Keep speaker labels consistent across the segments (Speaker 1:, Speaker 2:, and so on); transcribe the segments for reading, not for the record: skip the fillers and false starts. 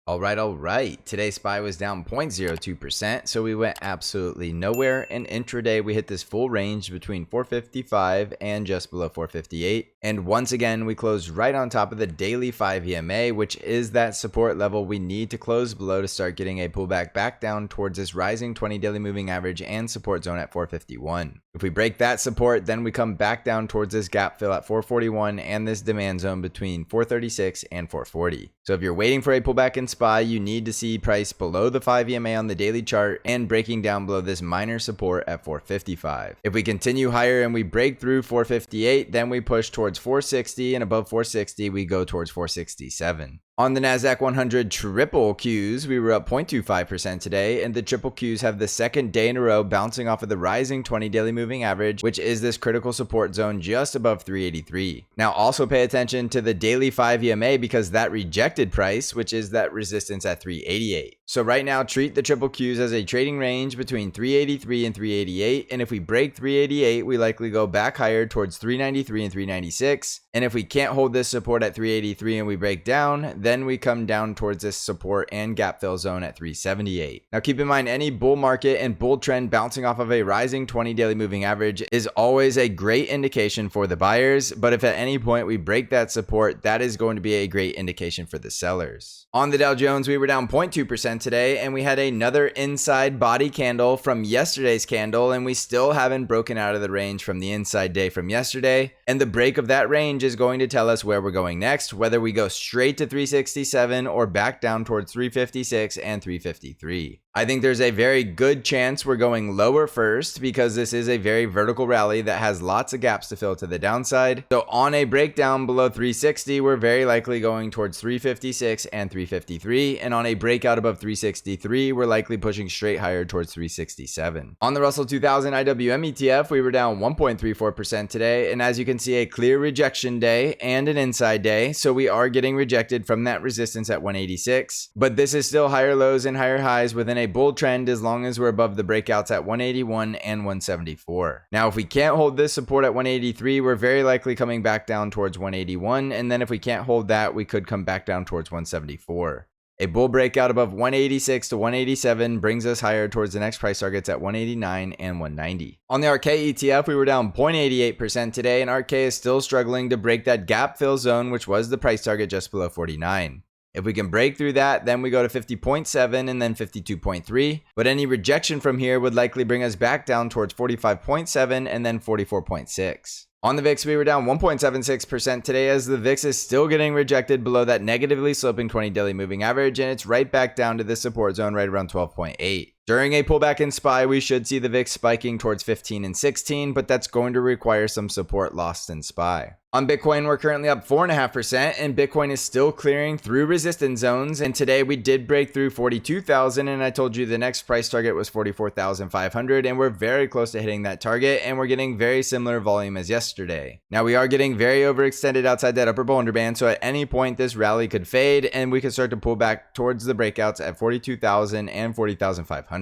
Speaker 1: All right. Today's SPY was down 0.02%, so we went absolutely nowhere. And intraday, we hit this full range between 455 and just below 458. And once again, we closed right on top of the daily 5 EMA, which is that support level we need to close below to start getting a pullback back down towards this rising 20 daily moving average and support zone at 451. If we break that support, then we come back down towards this gap fill at 441 and this demand zone between 436 and 440. So if you're waiting for a pullback in SPY, you need to see price below the 5 EMA on the daily chart and breaking down below this minor support at 455. If we continue higher and we break through 458, then we push towards 460, and above 460, we go towards 467. On the Nasdaq 100 triple Qs, we were up 0.25% today, and the triple Qs have the second day in a row bouncing off of the rising 20 daily moving average, which is this critical support zone just above 383. Now also pay attention to the daily 5 EMA because that rejected price, which is that resistance at 388. So right now, treat the triple Qs as a trading range between 383 and 388, and if we break 388, we likely go back higher towards 393 and 396, and if we can't hold this support at 383 and we break down, then we come down towards this support and gap fill zone at 378. Now keep in mind, any bull market and bull trend bouncing off of a rising 20 daily moving average is always a great indication for the buyers, but if at any point we break that support, that is going to be a great indication for the sellers. On the Dow Jones, we were down 0.2% today, and we had another inside body candle from yesterday's candle, and we still haven't broken out of the range from the inside day from yesterday, and the break of that range is going to tell us where we're going next, whether we go straight to 367 or back down towards 356 and 353. I think there's a very good chance we're going lower first because this is a very vertical rally that has lots of gaps to fill to the downside. So on a breakdown below 360, we're very likely going towards 356 and 353. And on a breakout above 363, we're likely pushing straight higher towards 367. On the Russell 2000 IWM ETF, we were down 1.34% today. And as you can see, a clear rejection day and an inside day. So we are getting rejected from that resistance at 186. But this is still higher lows and higher highs within a bull trend as long as we're above the breakouts at 181 and 174. Now, if we can't hold this support at 183, we're very likely coming back down towards 181. And then if we can't hold that, we could come back down towards 174. A bull breakout above 186 to 187 brings us higher towards the next price targets at 189 and 190. On the ARKK ETF, we were down 0.88% today, and ARKK is still struggling to break that gap fill zone, which was the price target just below 49. If we can break through that, then we go to 50.7 and then 52.3. But any rejection from here would likely bring us back down towards 45.7 and then 44.6. On the VIX, we were down 1.76% today as the VIX is still getting rejected below that negatively sloping 20 daily moving average, and it's right back down to the support zone right around 12.8. During a pullback in SPY, we should see the VIX spiking towards 15 and 16, but that's going to require some support lost in SPY. On Bitcoin, we're currently up 4.5%, and Bitcoin is still clearing through resistance zones. And today we did break through 42,000, and I told you the next price target was 44,500, and we're very close to hitting that target, and we're getting very similar volume as yesterday. Now we are getting very overextended outside that upper Bollinger Band, so at any point this rally could fade, and we could start to pull back towards the breakouts at 42,000 and 40,500.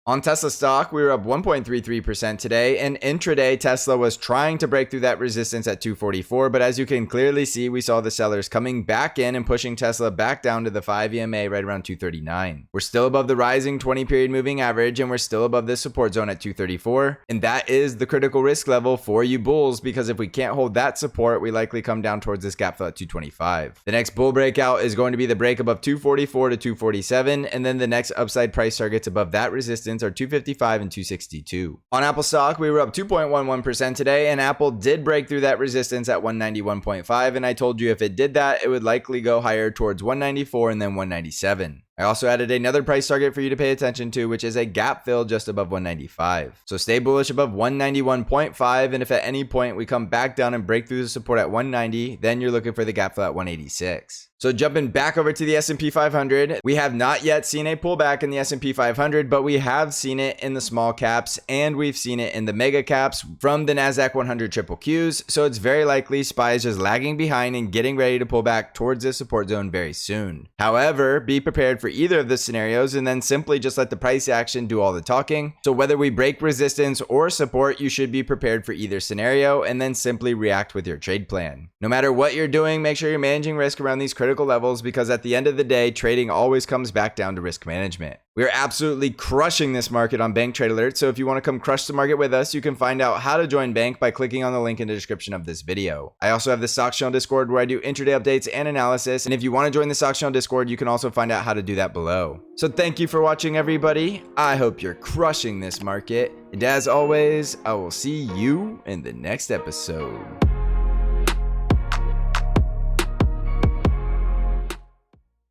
Speaker 1: On Tesla stock, we were up 1.33% today, and intraday Tesla was trying to break through that resistance at 244. But as you can clearly see, we saw the sellers coming back in and pushing Tesla back down to the 5 EMA right around 239. We're still above the rising 20 period moving average, and we're still above this support zone at 234. And that is the critical risk level for you bulls, because if we can't hold that support, we likely come down towards this gap fill at 225. The next bull breakout is going to be the break above 244 to 247, and then the next upside price targets above that resistance are 255 and 262. On Apple stock, we were up 2.11% today, and Apple did break through that resistance at 191.5, and I told you if it did that, it would likely go higher towards 194 and then 197. I also added another price target for you to pay attention to, which is a gap fill just above 195. So stay bullish above 191.5, and if at any point we come back down and break through the support at 190, then you're looking for the gap fill at 186. So jumping back over to the S&P 500, we have not yet seen a pullback in the S&P 500, but we have seen it in the small caps, and we've seen it in the mega caps from the Nasdaq 100 triple Qs. So it's very likely SPY is just lagging behind and getting ready to pull back towards this support zone very soon. However, be prepared for for either of the scenarios and then simply just let the price action do all the talking. So whether we break resistance or support, you should be prepared for either scenario and then simply react with your trade plan. No matter what you're doing, make sure you're managing risk around these critical levels, because at the end of the day, trading always comes back down to risk management. We are absolutely crushing this market on Bank Trade Alert, so if you want to come crush the market with us, you can find out how to join Bank by clicking on the link in the description of this video. I also have the Stock Channel Discord where I do intraday updates and analysis, and if you want to join the Stock Channel Discord, you can also find out how to do that below. So thank you for watching, everybody. I hope you're crushing this market, and as always, I will see you in the next episode.